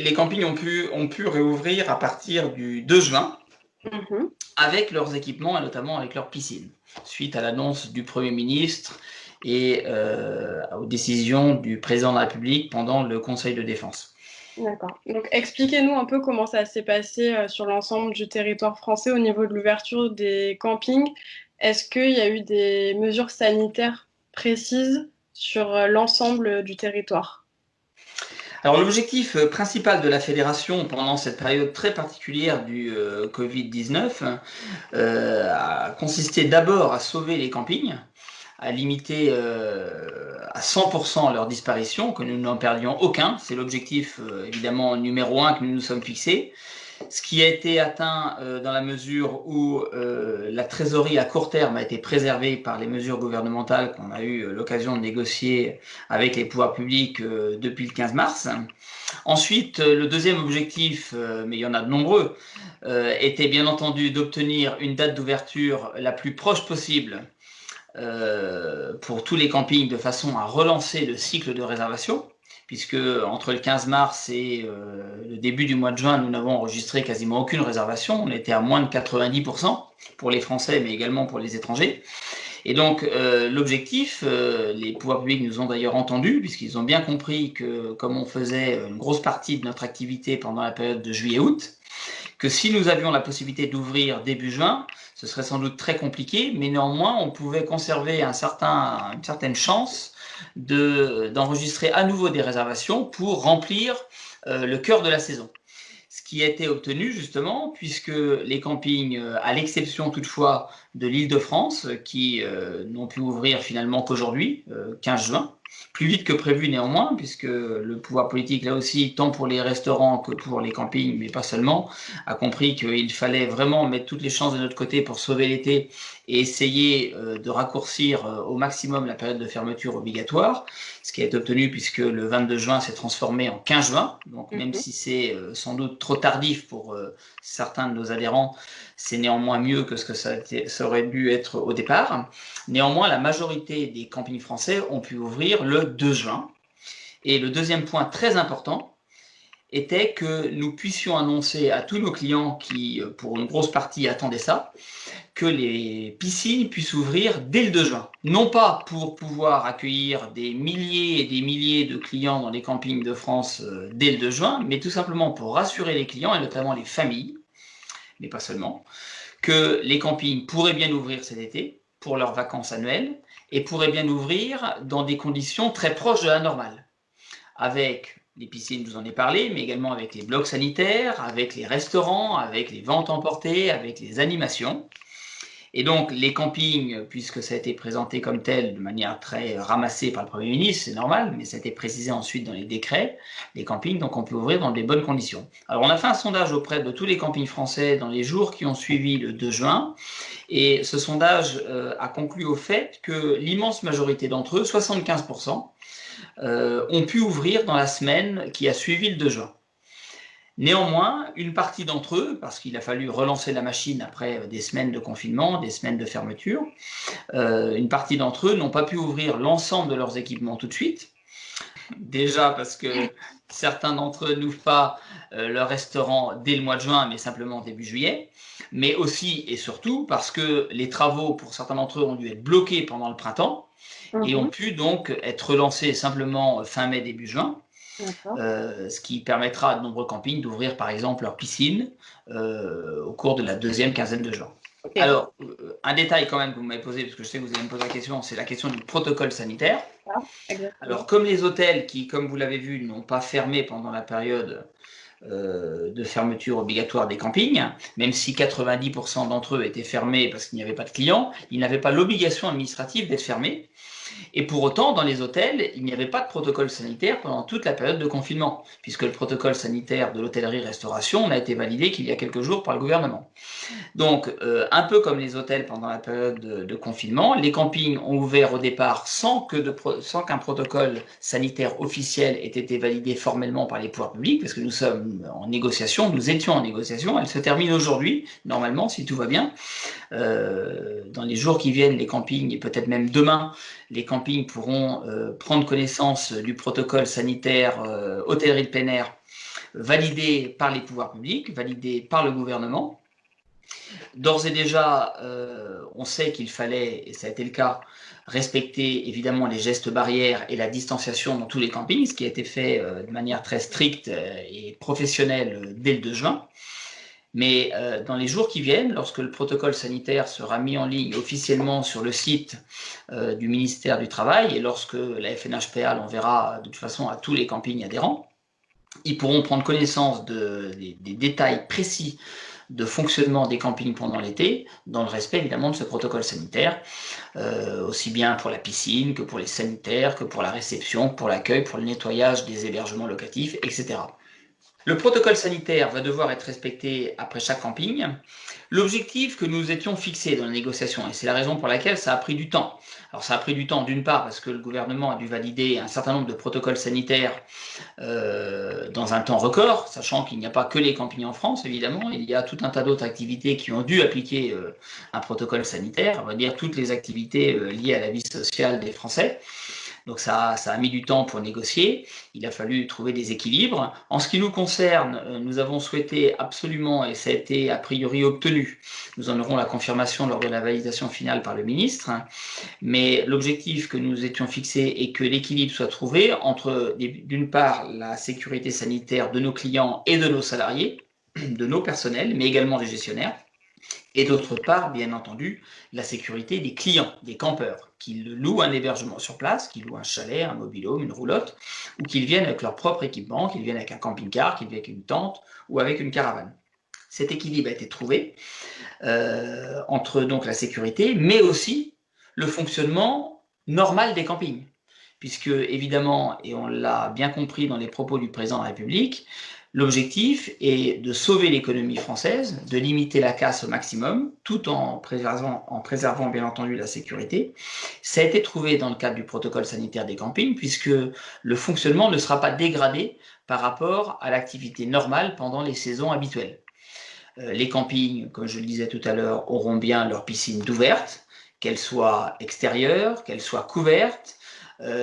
Les campings ont pu réouvrir à partir du 2 juin Mhm. avec leurs équipements et notamment avec leurs piscines, suite à l'annonce du Premier ministre et aux décisions du président de la République pendant le Conseil de défense. D'accord. Donc, expliquez-nous un peu comment ça s'est passé sur l'ensemble du territoire français au niveau de l'ouverture des campings. Est-ce qu'il y a eu des mesures sanitaires précises sur l'ensemble du territoire? Alors l'objectif principal de la fédération pendant cette période très particulière du Covid-19 a consisté d'abord à sauver les campings, à limiter à 100% leur disparition, que nous n'en perdions aucun. C'est l'objectif évidemment numéro un que nous nous sommes fixés. Ce qui a été atteint dans la mesure où la trésorerie à court terme a été préservée par les mesures gouvernementales qu'on a eu l'occasion de négocier avec les pouvoirs publics depuis le 15 mars. Ensuite, le deuxième objectif, mais il y en a de nombreux, était bien entendu d'obtenir une date d'ouverture la plus proche possible pour tous les campings de façon à relancer le cycle de réservation, puisque entre le 15 mars et le début du mois de juin, nous n'avons enregistré quasiment aucune réservation. On était à moins de 90% pour les Français, mais également pour les étrangers. Et donc l'objectif, les pouvoirs publics nous ont d'ailleurs entendus, puisqu'ils ont bien compris que comme on faisait une grosse partie de notre activité pendant la période de juillet-août, que si nous avions la possibilité d'ouvrir début juin, ce serait sans doute très compliqué, mais néanmoins, on pouvait conserver une certaine chance d'enregistrer à nouveau des réservations pour remplir le cœur de la saison. Ce qui a été obtenu justement, puisque les campings, à l'exception toutefois de l'Île-de-France, qui n'ont pu ouvrir finalement qu'aujourd'hui, 15 juin, plus vite que prévu néanmoins, puisque le pouvoir politique, là aussi, tant pour les restaurants que pour les campings, mais pas seulement, a compris qu'il fallait vraiment mettre toutes les chances de notre côté pour sauver l'été et essayer de raccourcir au maximum la période de fermeture obligatoire, ce qui a été obtenu puisque le 22 juin s'est transformé en 15 juin, donc même Mhm. si c'est sans doute trop tardif pour certains de nos adhérents, c'est néanmoins mieux que ce que ça aurait dû être au départ. Néanmoins, la majorité des campings français ont pu ouvrir le 2 juin. Et le deuxième point très important était que nous puissions annoncer à tous nos clients qui, pour une grosse partie, attendaient ça, que les piscines puissent ouvrir dès le 2 juin. Non pas pour pouvoir accueillir des milliers et des milliers de clients dans les campings de France dès le 2 juin, mais tout simplement pour rassurer les clients, et notamment les familles, mais pas seulement, que les campings pourraient bien ouvrir cet été pour leurs vacances annuelles et pourraient bien ouvrir dans des conditions très proches de la normale, avec les piscines, je vous en ai parlé, mais également avec les blocs sanitaires, avec les restaurants, avec les ventes emportées, avec les animations. Et donc, les campings, puisque ça a été présenté comme tel de manière très ramassée par le Premier ministre, c'est normal, mais ça a été précisé ensuite dans les décrets, les campings, donc on peut ouvrir dans des bonnes conditions. Alors, on a fait un sondage auprès de tous les campings français dans les jours qui ont suivi le 2 juin, et ce sondage a conclu au fait que l'immense majorité d'entre eux, 75%, ont pu ouvrir dans la semaine qui a suivi le 2 juin. Néanmoins, une partie d'entre eux, parce qu'il a fallu relancer la machine après des semaines de confinement, des semaines de fermeture, une partie d'entre eux n'ont pas pu ouvrir l'ensemble de leurs équipements tout de suite. Déjà parce que certains d'entre eux n'ouvrent pas leur restaurant dès le mois de juin, mais simplement début juillet. Mais aussi et surtout parce que les travaux, pour certains d'entre eux, ont dû être bloqués pendant le printemps et ont Mhm. pu donc être relancés simplement fin mai, début juin. D'accord. Ce qui permettra à de nombreux campings d'ouvrir par exemple leur piscine au cours de la deuxième quinzaine de juin. Ok. Alors, un détail quand même que vous m'avez posé, parce que je sais que vous allez me poser la question, c'est la question du protocole sanitaire. Ah, Alors, exactement. comme les hôtels qui, comme vous l'avez vu, n'ont pas fermé pendant la période de fermeture obligatoire des campings, même si 90% d'entre eux étaient fermés parce qu'il n'y avait pas de clients, ils n'avaient pas l'obligation administrative d'être fermés. Et pour autant, dans les hôtels, il n'y avait pas de protocole sanitaire pendant toute la période de confinement, puisque le protocole sanitaire de l'hôtellerie-restauration n'a été validé qu'il y a quelques jours par le gouvernement. Donc, un peu comme les hôtels pendant la période de confinement, les campings ont ouvert au départ sans qu'un protocole sanitaire officiel ait été validé formellement par les pouvoirs publics, parce que nous sommes en négociation, nous étions en négociation, elle se termine aujourd'hui, normalement, si tout va bien. Dans les jours qui viennent, les campings, et peut-être même demain, les campings pourront prendre connaissance du protocole sanitaire hôtellerie de plein air validé par les pouvoirs publics, validé par le gouvernement. D'ores et déjà, on sait qu'il fallait, et ça a été le cas, respecter évidemment les gestes barrières et la distanciation dans tous les campings, ce qui a été fait de manière très stricte et professionnelle dès le 2 juin. Mais dans les jours qui viennent, lorsque le protocole sanitaire sera mis en ligne officiellement sur le site du ministère du Travail et lorsque la FNHPA l'enverra de toute façon à tous les campings adhérents, ils pourront prendre connaissance des détails précis de fonctionnement des campings pendant l'été, dans le respect évidemment de ce protocole sanitaire, aussi bien pour la piscine que pour les sanitaires, que pour la réception, que pour l'accueil, pour le nettoyage des hébergements locatifs, etc. Le protocole sanitaire va devoir être respecté après chaque camping. L'objectif que nous étions fixés dans les négociations, et c'est la raison pour laquelle ça a pris du temps. Alors ça a pris du temps d'une part parce que le gouvernement a dû valider un certain nombre de protocoles sanitaires dans un temps record, sachant qu'il n'y a pas que les campings en France, évidemment, il y a tout un tas d'autres activités qui ont dû appliquer un protocole sanitaire, on va dire toutes les activités liées à la vie sociale des Français. Donc ça a mis du temps pour négocier, il a fallu trouver des équilibres. En ce qui nous concerne, nous avons souhaité absolument, et ça a été a priori obtenu, nous en aurons la confirmation lors de la validation finale par le ministre, mais l'objectif que nous étions fixés est que l'équilibre soit trouvé entre, d'une part, la sécurité sanitaire de nos clients et de nos salariés, de nos personnels, mais également des gestionnaires, et d'autre part, bien entendu, la sécurité des clients, des campeurs, qui louent un hébergement sur place, qui louent un chalet, un mobil-home, une roulotte, ou qu'ils viennent avec leur propre équipement, qu'ils viennent avec un camping-car, qu'ils viennent avec une tente ou avec une caravane. Cet équilibre a été trouvé entre donc la sécurité, mais aussi le fonctionnement normal des campings. Puisque, évidemment, et on l'a bien compris dans les propos du président de la République, l'objectif est de sauver l'économie française, de limiter la casse au maximum, tout en préservant bien entendu la sécurité. Ça a été trouvé dans le cadre du protocole sanitaire des campings, puisque le fonctionnement ne sera pas dégradé par rapport à l'activité normale pendant les saisons habituelles. Les campings, comme je le disais tout à l'heure, auront bien leur piscine ouverte, qu'elle soit extérieure, qu'elle soit couverte,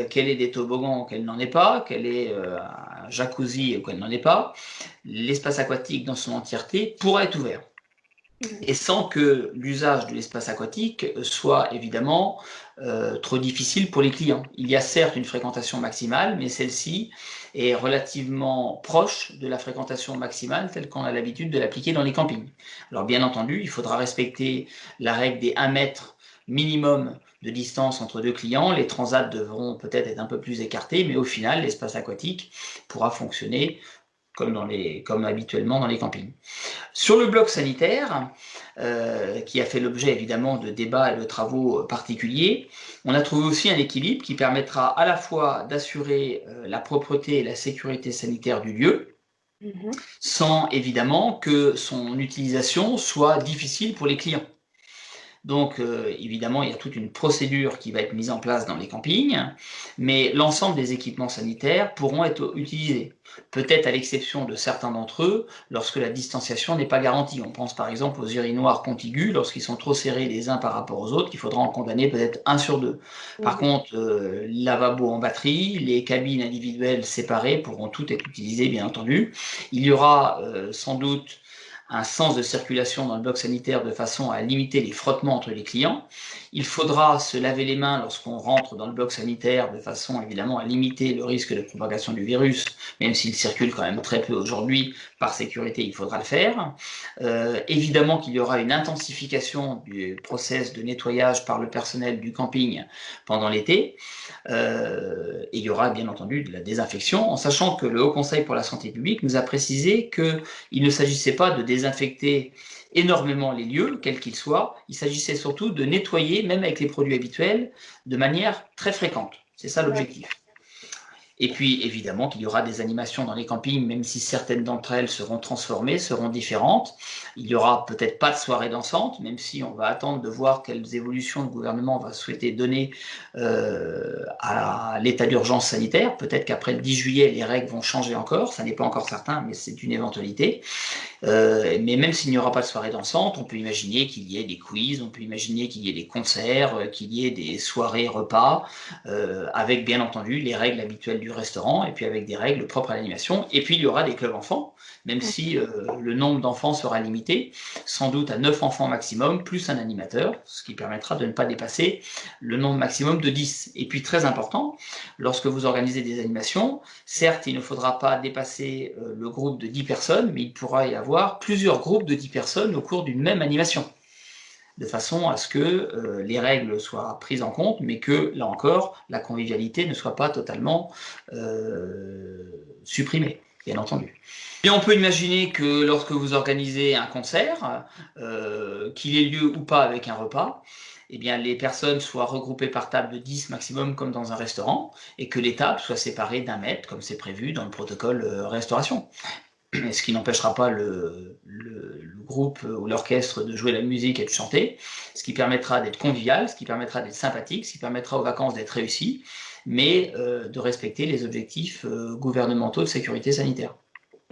qu'elle ait des toboggans ou qu'elle n'en ait pas, qu'elle ait un jacuzzi ou qu'elle n'en ait pas, l'espace aquatique dans son entièreté pourra être ouvert. Et sans que l'usage de l'espace aquatique soit évidemment trop difficile pour les clients. Il y a certes une fréquentation maximale, mais celle-ci est relativement proche de la fréquentation maximale telle qu'on a l'habitude de l'appliquer dans les campings. Alors bien entendu, il faudra respecter la règle des 1 mètre minimum de distance entre deux clients. Les transats devront peut-être être un peu plus écartés, mais au final, l'espace aquatique pourra fonctionner comme habituellement dans les campings. Sur le bloc sanitaire, qui a fait l'objet évidemment de débats et de travaux particuliers, on a trouvé aussi un équilibre qui permettra à la fois d'assurer la propreté et la sécurité sanitaire du lieu, sans évidemment que son utilisation soit difficile pour les clients. Donc, évidemment, il y a toute une procédure qui va être mise en place dans les campings, mais l'ensemble des équipements sanitaires pourront être utilisés. Peut-être à l'exception de certains d'entre eux, lorsque la distanciation n'est pas garantie. On pense par exemple aux urinoirs contigus, lorsqu'ils sont trop serrés les uns par rapport aux autres, qu'il faudra en condamner peut-être 1 sur 2. Par contre, lavabo en batterie, les cabines individuelles séparées pourront toutes être utilisées, bien entendu. Il y aura sans doute un sens de circulation dans le bloc sanitaire de façon à limiter les frottements entre les clients. Il faudra se laver les mains lorsqu'on rentre dans le bloc sanitaire de façon évidemment à limiter le risque de propagation du virus, même s'il circule quand même très peu aujourd'hui, par sécurité il faudra le faire. Évidemment qu'il y aura une intensification du process de nettoyage par le personnel du camping pendant l'été. Et il y aura bien entendu de la désinfection, en sachant que le Haut Conseil pour la santé publique nous a précisé qu'il ne s'agissait pas de désinfecter énormément les lieux, quels qu'ils soient, il s'agissait surtout de nettoyer, même avec les produits habituels, de manière très fréquente. C'est ça l'objectif. Et puis, évidemment, qu'il y aura des animations dans les campings, même si certaines d'entre elles seront transformées, seront différentes. Il n'y aura peut-être pas de soirée dansante, même si on va attendre de voir quelles évolutions le gouvernement va souhaiter donner à l'état d'urgence sanitaire. Peut-être qu'après le 10 juillet, les règles vont changer encore. Ça n'est pas encore certain, mais c'est une éventualité. Mais même s'il n'y aura pas de soirée dansante, on peut imaginer qu'il y ait des quiz, on peut imaginer qu'il y ait des concerts, qu'il y ait des soirées repas, avec bien entendu les règles habituelles du restaurant et puis avec des règles propres à l'animation. Et puis il y aura des clubs enfants, même si le nombre d'enfants sera limité, sans doute à 9 enfants maximum, plus un animateur, ce qui permettra de ne pas dépasser le nombre maximum de 10. Et puis très important, lorsque vous organisez des animations, certes il ne faudra pas dépasser le groupe de 10 personnes, mais il pourra y avoir plusieurs groupes de 10 personnes au cours d'une même animation, de façon à ce que les règles soient prises en compte, mais que, là encore, la convivialité ne soit pas totalement supprimée, bien entendu. Et on peut imaginer que lorsque vous organisez un concert, qu'il ait lieu ou pas avec un repas, eh bien, les personnes soient regroupées par table de 10 maximum comme dans un restaurant, et que les tables soient séparées d'1 mètre, comme c'est prévu dans le protocole restauration. Ce qui n'empêchera pas le groupe ou l'orchestre de jouer la musique et de chanter, ce qui permettra d'être convivial, ce qui permettra d'être sympathique, ce qui permettra aux vacances d'être réussies, mais de respecter les objectifs gouvernementaux de sécurité sanitaire.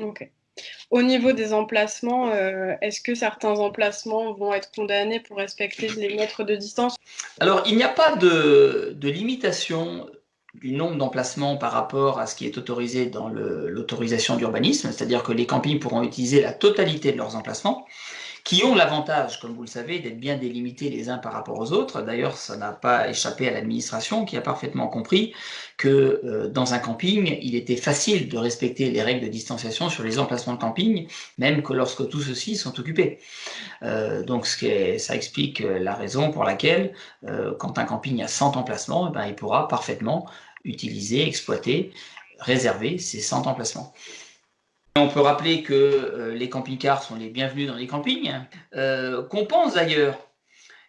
Ok. Au niveau des emplacements, est-ce que certains emplacements vont être condamnés pour respecter les mètres de distance? Alors, il n'y a pas de limitation du nombre d'emplacements par rapport à ce qui est autorisé dans l'autorisation d'urbanisme, c'est-à-dire que les campings pourront utiliser la totalité de leurs emplacements, qui ont l'avantage, comme vous le savez, d'être bien délimités les uns par rapport aux autres. D'ailleurs, ça n'a pas échappé à l'administration qui a parfaitement compris que dans un camping, il était facile de respecter les règles de distanciation sur les emplacements de camping, même que lorsque tous ceux-ci sont occupés. Donc ça explique la raison pour laquelle, quand un camping a 100 emplacements, eh ben, il pourra parfaitement utiliser, exploiter, réserver ces 100 emplacements. On peut rappeler que les camping-cars sont les bienvenus dans les campings, qu'on pense d'ailleurs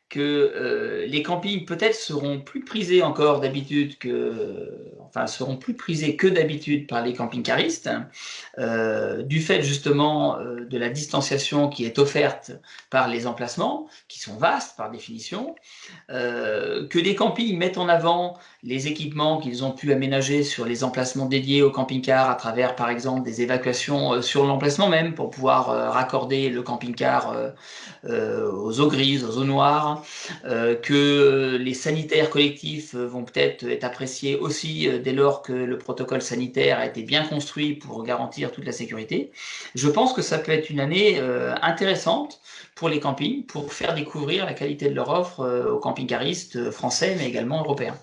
que les campings peut-être seront plus prisés encore d'habitude seront plus prisés que d'habitude par les camping-caristes, du fait justement de la distanciation qui est offerte par les emplacements, qui sont vastes par définition, que les campings mettent en avant les équipements qu'ils ont pu aménager sur les emplacements dédiés aux camping-cars à travers par exemple des évacuations sur l'emplacement même pour pouvoir raccorder le camping-car aux eaux grises, aux eaux noires, que les sanitaires collectifs vont peut-être être appréciés aussi dès lors que le protocole sanitaire a été bien construit pour garantir toute la sécurité. Je pense que ça peut être une année intéressante pour les campings, pour faire découvrir la qualité de leur offre aux camping-caristes français, mais également européens.